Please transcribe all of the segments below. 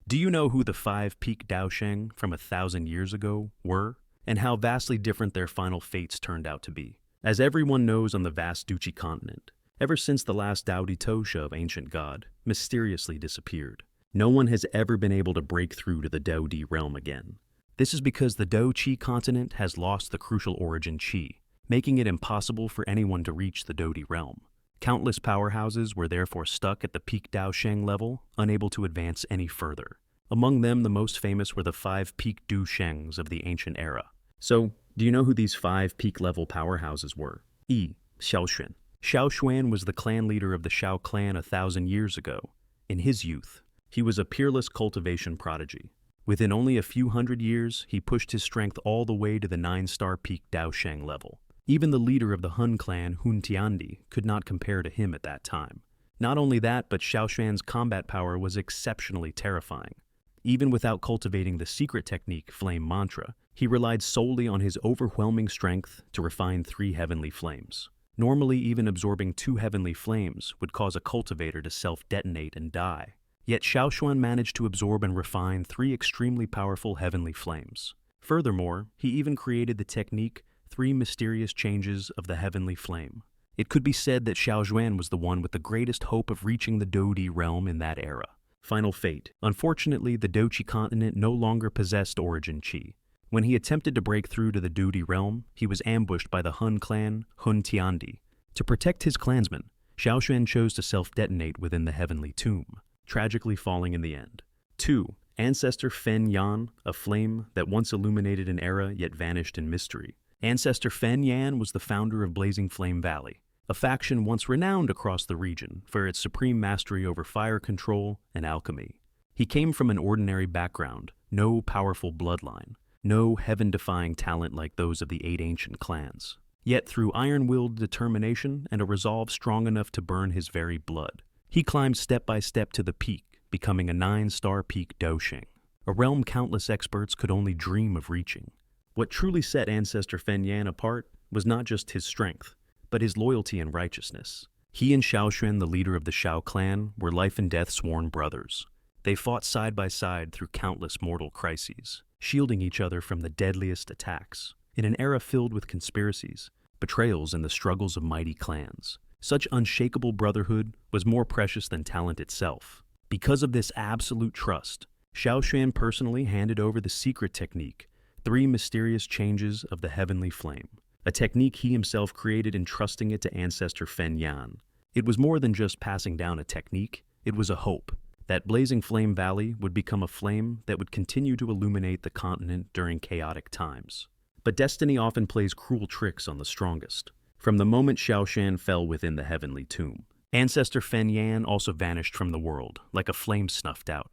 Do you know who the five-peak Dou Sheng from 1,000 years ago were, and how vastly different their final fates turned out to be? As everyone knows on the vast Duchi continent, ever since the last Dou Tosha of ancient god mysteriously disappeared, no one has ever been able to break through to the Dou Di realm again. This is because the Dou Qi continent has lost the crucial origin Qi, making it impossible for anyone to reach the Dou Di realm. Countless powerhouses were therefore stuck at the peak Dou Sheng level, unable to advance any further. Among them, the most famous were the five peak Dou Shengs of the ancient era. So, do you know who these five peak-level powerhouses were? Xiaoxuan. Xiaoxuan was the clan leader of the Shao clan 1,000 years ago. In his youth, he was a peerless cultivation prodigy. Within only a few hundred years, he pushed his strength all the way to the 9-star peak Dou Sheng level. Even the leader of the Hun clan, Hun Tiandi, could not compare to him at that time. Not only that, but Xiaoxuan's combat power was exceptionally terrifying. Even without cultivating the secret technique, Flame Mantra, he relied solely on his overwhelming strength to refine 3 heavenly flames. Normally, even absorbing 2 heavenly flames would cause a cultivator to self-detonate and die. Yet Xiaoxuan managed to absorb and refine 3 extremely powerful heavenly flames. Furthermore, he even created the technique 3 mysterious changes of the heavenly flame. It could be said that Xiaoxuan was the one with the greatest hope of reaching the Dou Di realm in that era. Final fate. Unfortunately, the Dou Qi continent no longer possessed origin Qi. When he attempted to break through to the Dou Di realm, he was ambushed by the Hun clan, Hun Tiandi. To protect his clansmen, Xiaoxuan chose to self-detonate within the heavenly tomb, tragically falling in the end. 2. Ancestor Fen Yan, a flame that once illuminated an era yet vanished in mystery. Ancestor Fen Yan was the founder of Blazing Flame Valley, a faction once renowned across the region for its supreme mastery over fire control and alchemy. He came from an ordinary background, no powerful bloodline, no heaven-defying talent like those of the 8 ancient clans. Yet through iron-willed determination and a resolve strong enough to burn his very blood, he climbed step by step to the peak, becoming a 9-star peak Dou Sheng, a realm countless experts could only dream of reaching. What truly set Ancestor Fen Yan apart was not just his strength, but his loyalty and righteousness. He and Xiaoxuan, the leader of the Shao clan, were life-and-death sworn brothers. They fought side by side through countless mortal crises, shielding each other from the deadliest attacks. In an era filled with conspiracies, betrayals, and the struggles of mighty clans, such unshakable brotherhood was more precious than talent itself. Because of this absolute trust, Xiaoxuan personally handed over the secret technique, 3 mysterious changes of the heavenly flame, a technique he himself created, entrusting it to Ancestor Fen Yan. It was more than just passing down a technique, it was a hope that Blazing Flame Valley would become a flame that would continue to illuminate the continent during chaotic times. But destiny often plays cruel tricks on the strongest. From the moment Xiaoxuan fell within the heavenly tomb, Ancestor Fen Yan also vanished from the world, like a flame snuffed out.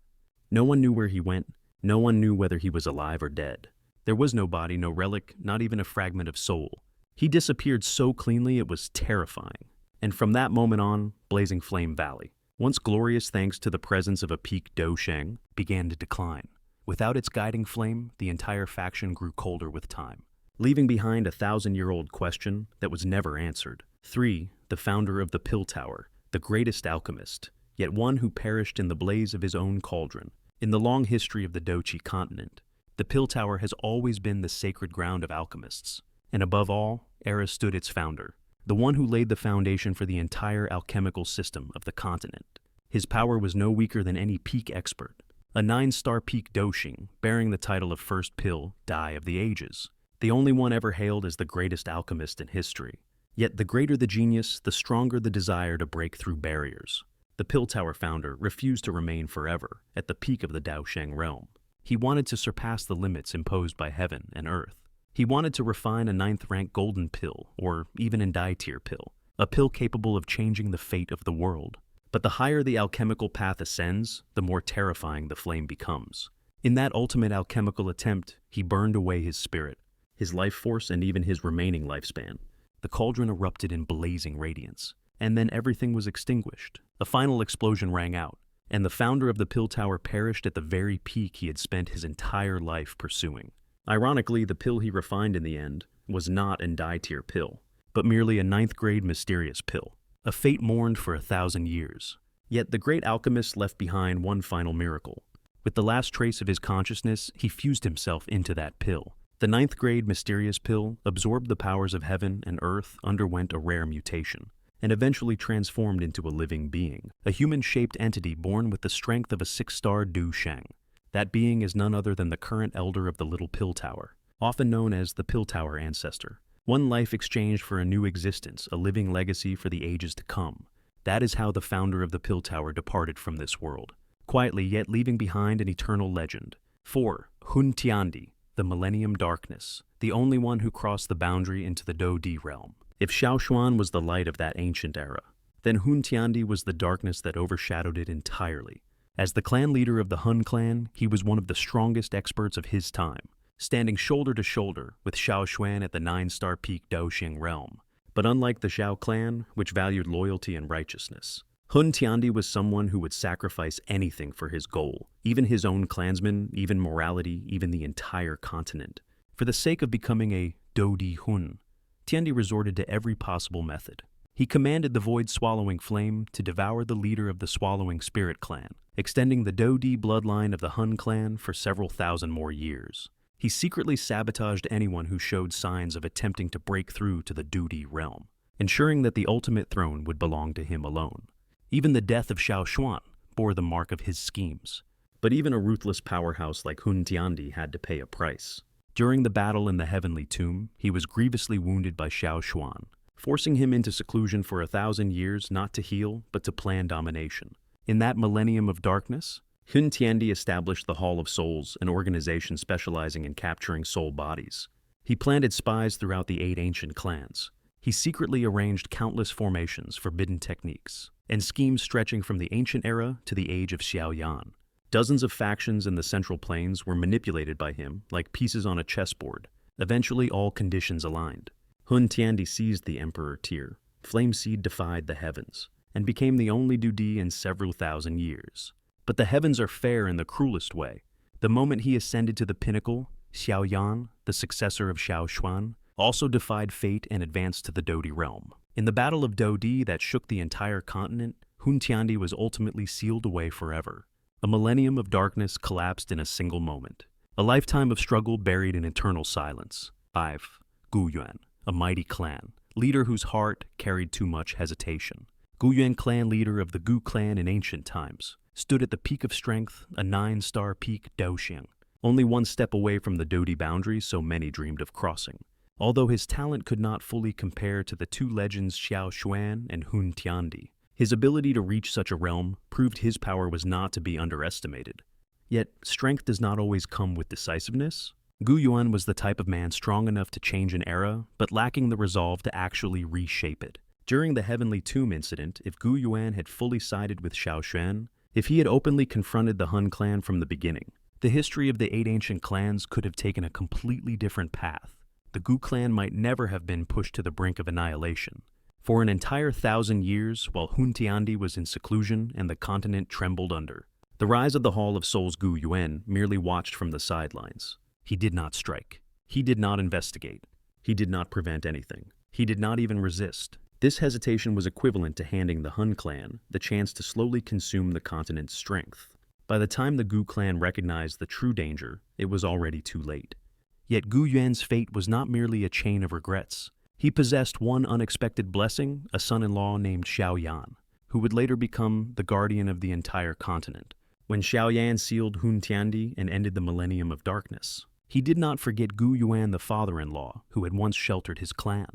No one knew where he went, no one knew whether he was alive or dead. There was no body, no relic, not even a fragment of soul. He disappeared so cleanly it was terrifying. And from that moment on, Blazing Flame Valley, once glorious thanks to the presence of a peak Dou Sheng, began to decline. Without its guiding flame, the entire faction grew colder with time, leaving behind a 1,000-year-old question that was never answered. 3. The founder of the Pill Tower, the greatest alchemist, yet one who perished in the blaze of his own cauldron. In the long history of the Dou Qi continent, the Pill Tower has always been the sacred ground of alchemists. And above all, Era stood its founder, the one who laid the foundation for the entire alchemical system of the continent. His power was no weaker than any peak expert, a 9-star peak Dou Sheng, bearing the title of First Pill Dai of the Ages, the only one ever hailed as the greatest alchemist in history. Yet the greater the genius, the stronger the desire to break through barriers. The Pill Tower founder refused to remain forever at the peak of the Dou Sheng realm. He wanted to surpass the limits imposed by heaven and earth. He wanted to refine a 9th-rank golden pill, or even a Dai-tier pill, a pill capable of changing the fate of the world. But the higher the alchemical path ascends, the more terrifying the flame becomes. In that ultimate alchemical attempt, he burned away his spirit, his life force, and even his remaining lifespan. The cauldron erupted in blazing radiance, and then everything was extinguished. A final explosion rang out, and the founder of the Pill Tower perished at the very peak he had spent his entire life pursuing. Ironically, the pill he refined in the end was not a Dai-tier pill, but merely a 9th-grade mysterious pill, a fate mourned for 1,000 years. Yet the great alchemist left behind one final miracle. With the last trace of his consciousness, he fused himself into that pill. The ninth grade mysterious pill absorbed the powers of heaven and earth, underwent a rare mutation, and eventually transformed into a living being, a human-shaped entity born with the strength of a six-star Dou Sheng. That being is none other than the current elder of the Little Pill Tower, often known as the Pill Tower Ancestor. One life exchanged for a new existence, a living legacy for the ages to come. That is how the founder of the Pill Tower departed from this world, quietly yet leaving behind an eternal legend. 4. Hun Tiandi, the Millennium Darkness, the only one who crossed the boundary into the Dou Di realm. If Xiaoshuan was the light of that ancient era, then Hun Tiandi was the darkness that overshadowed it entirely. As the clan leader of the Hun clan, he was one of the strongest experts of his time, standing shoulder to shoulder with Xiaoshuan at the 9-star peak Dou Sheng realm. But unlike the Xiao clan, which valued loyalty and righteousness, Hun Tiandi was someone who would sacrifice anything for his goal, even his own clansmen, even morality, even the entire continent. For the sake of becoming a Dou Di Hun, Tiandi resorted to every possible method. He commanded the void-swallowing flame to devour the leader of the Swallowing Spirit clan, extending the Dou Di bloodline of the Hun clan for several thousand more years. He secretly sabotaged anyone who showed signs of attempting to break through to the Dou Di realm, ensuring that the ultimate throne would belong to him alone. Even the death of Xiaoshuan bore the mark of his schemes. But even a ruthless powerhouse like Hun Tiandi had to pay a price. During the battle in the Heavenly Tomb, he was grievously wounded by Xiaoshuan, forcing him into seclusion for 1,000 years, not to heal, but to plan domination. In that millennium of darkness, Hun Tiandi established the Hall of Souls, an organization specializing in capturing soul bodies. He planted spies throughout the 8 ancient clans. He secretly arranged countless formations, forbidden techniques, and schemes stretching from the ancient era to the age of Xiaoyan. Dozens of factions in the Central Plains were manipulated by him like pieces on a chessboard. Eventually, all conditions aligned. Hun Tiandi seized the Emperor tier. Flame Seed defied the heavens, and became the only Dou Di in several thousand years. But the heavens are fair in the cruelest way. The moment he ascended to the pinnacle, Xiaoyan, the successor of Xiaoshuan, also defied fate and advanced to the Dou Di realm. In the Battle of Dou Di that shook the entire continent, Hun Tiandi was ultimately sealed away forever. A millennium of darkness collapsed in a single moment. A lifetime of struggle buried in eternal silence. 5. Gu Yuan, a mighty clan, leader whose heart carried too much hesitation. Gu Yuan, clan leader of the Gu clan in ancient times, stood at the peak of strength, a 9-star peak Dou Sheng, only one step away from the Dou Di boundary so many dreamed of crossing. Although his talent could not fully compare to the two legends Xiaoshuan and Hun Tiandi, his ability to reach such a realm proved his power was not to be underestimated. Yet, strength does not always come with decisiveness. Gu Yuan was the type of man strong enough to change an era, but lacking the resolve to actually reshape it. During the Heavenly Tomb incident, if Gu Yuan had fully sided with Xiaoshuan, if he had openly confronted the Hun clan from the beginning, the history of the 8 ancient clans could have taken a completely different path. The Gu clan might never have been pushed to the brink of annihilation. For an entire 1,000 years, while Hun Tiandi was in seclusion and the continent trembled under, the rise of the Hall of Souls Gu Yuan merely watched from the sidelines. He did not strike. He did not investigate. He did not prevent anything. He did not even resist. This hesitation was equivalent to handing the Hun clan the chance to slowly consume the continent's strength. By the time the Gu clan recognized the true danger, it was already too late. Yet Gu Yuan's fate was not merely a chain of regrets. He possessed one unexpected blessing, a son-in-law named Xiaoyan, who would later become the guardian of the entire continent. When Xiaoyan sealed Hun Tiandi and ended the millennium of darkness, he did not forget Gu Yuan, the father-in-law, who had once sheltered his clan.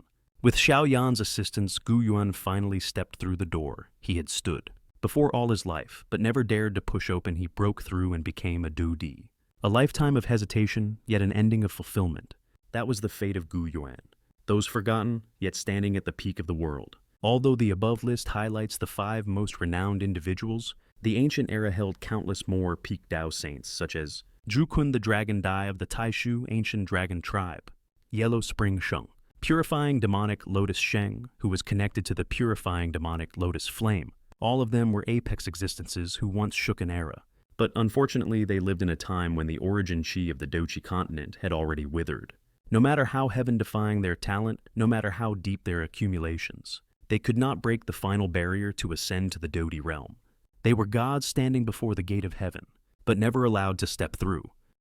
With Xiaoyan's assistance, Gu Yuan finally stepped through the door he had stood. Before all his life, but never dared to push open, he broke through and became a Dou Di. A lifetime of hesitation, yet an ending of fulfillment. That was the fate of Gu Yuan. Those forgotten, yet standing at the peak of the world. Although the above list highlights the 5 most renowned individuals, the ancient era held countless more peak Dao saints, such as Zhukun, the Dragon Dai of the Taishu ancient dragon tribe, Yellow Spring Sheng, Purifying Demonic Lotus Sheng, who was connected to the Purifying Demonic Lotus Flame. All of them were apex existences who once shook an era. But unfortunately, they lived in a time when the origin chi of the Douchi continent had already withered. No matter how heaven-defying their talent, no matter how deep their accumulations, they could not break the final barrier to ascend to the Dou Di realm. They were gods standing before the gate of heaven, but never allowed to step through.